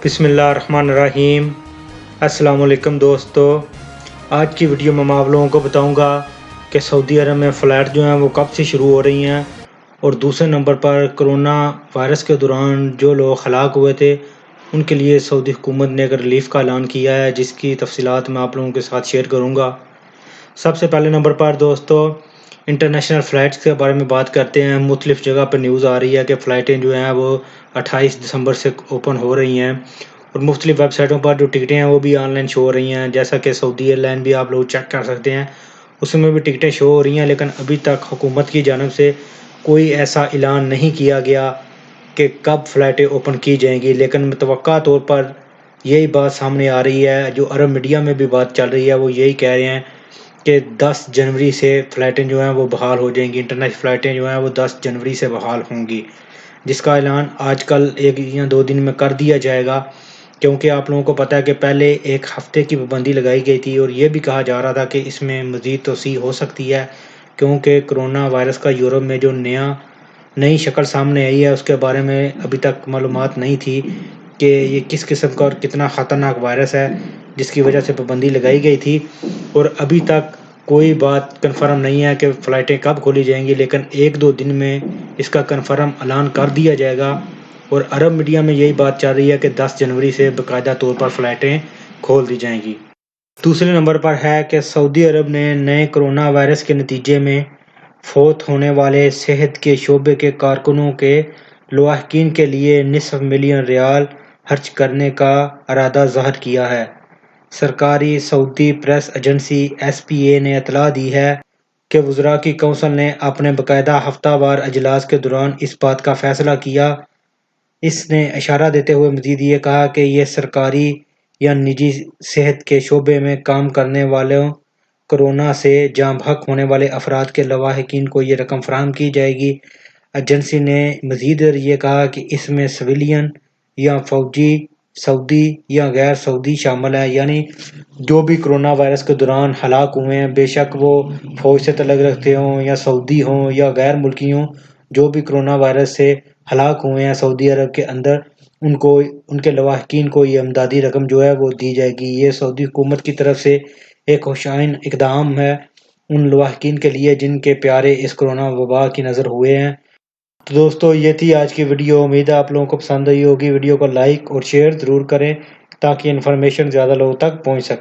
بسم اللہ الرحمن الرحیم۔ السلام علیکم دوستو، آج کی ویڈیو میں آپ لوگوں کو بتاؤں گا کہ سعودی عرب میں فلائٹ جو ہیں وہ کب سے شروع ہو رہی ہیں، اور دوسرے نمبر پر کرونا وائرس کے دوران جو لوگ ہلاک ہوئے تھے ان کے لیے سعودی حکومت نے ایک ریلیف کا اعلان کیا ہے، جس کی تفصیلات میں آپ لوگوں کے ساتھ شیئر کروں گا۔ سب سے پہلے نمبر پر دوستو انٹرنیشنل فلائٹس کے بارے میں بات کرتے ہیں۔ مختلف جگہ پر نیوز آ رہی ہے کہ فلائٹیں جو ہیں وہ 28 دسمبر سے اوپن ہو رہی ہیں، اور مختلف ویب سائٹوں پر جو ٹکٹیں ہیں وہ بھی آن لائن شو ہو رہی ہیں، جیسا کہ سعودی ایئر لائن بھی آپ لوگ چیک کر سکتے ہیں، اس میں بھی ٹکٹیں شو ہو رہی ہیں، لیکن ابھی تک حکومت کی جانب سے کوئی ایسا اعلان نہیں کیا گیا کہ کب فلائٹیں اوپن کی جائیں گی۔ لیکن متوقع طور پر یہی بات سامنے آ رہی ہے، جو عرب میڈیا میں بھی بات چل رہی ہے وہ یہی کہہ رہے ہیں کہ 10 جنوری سے فلائٹیں جو ہیں وہ بحال ہو جائیں گی، انٹرنیشنل فلائٹیں جو ہیں وہ 10 جنوری سے بحال ہوں گی، جس کا اعلان آج کل 1 یا 2 دن میں کر دیا جائے گا، کیونکہ آپ لوگوں کو پتہ ہے کہ پہلے 1 ہفتے کی پابندی لگائی گئی تھی، اور یہ بھی کہا جا رہا تھا کہ اس میں مزید توسیع ہو سکتی ہے، کیونکہ کرونا وائرس کا یورپ میں جو نئی شکل سامنے آئی ہے اس کے بارے میں ابھی تک معلومات نہیں تھی کہ یہ کس قسم کا اور کتنا خطرناک وائرس ہے، جس کی وجہ سے پابندی لگائی گئی تھی، اور ابھی تک کوئی بات کنفرم نہیں ہے کہ فلائٹیں کب کھولی جائیں گی، لیکن 1-2 دن میں اس کا کنفرم اعلان کر دیا جائے گا، اور عرب میڈیا میں یہی بات چل رہی ہے کہ 10 جنوری سے باقاعدہ طور پر فلائٹیں کھول دی جائیں گی۔ دوسرے نمبر پر ہے کہ سعودی عرب نے نئے کرونا وائرس کے نتیجے میں فوت ہونے والے صحت کے شعبے کے کارکنوں کے لواحقین کے لیے نصف ملین ریال خرچ کرنے کا ارادہ ظاہر کیا ہے۔ سرکاری سعودی پریس ایجنسی SPA نے اطلاع دی ہے کہ وزراء کی کونسل نے اپنے باقاعدہ ہفتہ وار اجلاس کے دوران اس بات کا فیصلہ کیا۔ اس نے اشارہ دیتے ہوئے مزید یہ کہا کہ یہ سرکاری یا نجی صحت کے شعبے میں کام کرنے والوں کرونا سے جاں بحق ہونے والے افراد کے لواحقین کو یہ رقم فراہم کی جائے گی۔ ایجنسی نے مزید یہ کہا کہ اس میں سویلین یا فوجی سعودی یا غیر سعودی شامل ہے، یعنی جو بھی کرونا وائرس کے دوران ہلاک ہوئے ہیں، بے شک وہ فوج سے تعلق رکھتے ہوں یا سعودی ہوں یا غیر ملکی ہوں، جو بھی کرونا وائرس سے ہلاک ہوئے ہیں سعودی عرب کے اندر، ان کے لواحقین کو یہ امدادی رقم جو ہے وہ دی جائے گی۔ یہ سعودی حکومت کی طرف سے ایک خوشائن اقدام ہے ان لواحقین کے لیے جن کے پیارے اس کرونا وبا کی نظر ہوئے ہیں۔ تو دوستو یہ تھی آج کی ویڈیو، امید ہے آپ لوگوں کو پسند آئی ہوگی۔ ویڈیو کو لائک اور شیئر ضرور کریں تاکہ انفارمیشن زیادہ لوگوں تک پہنچ سکے۔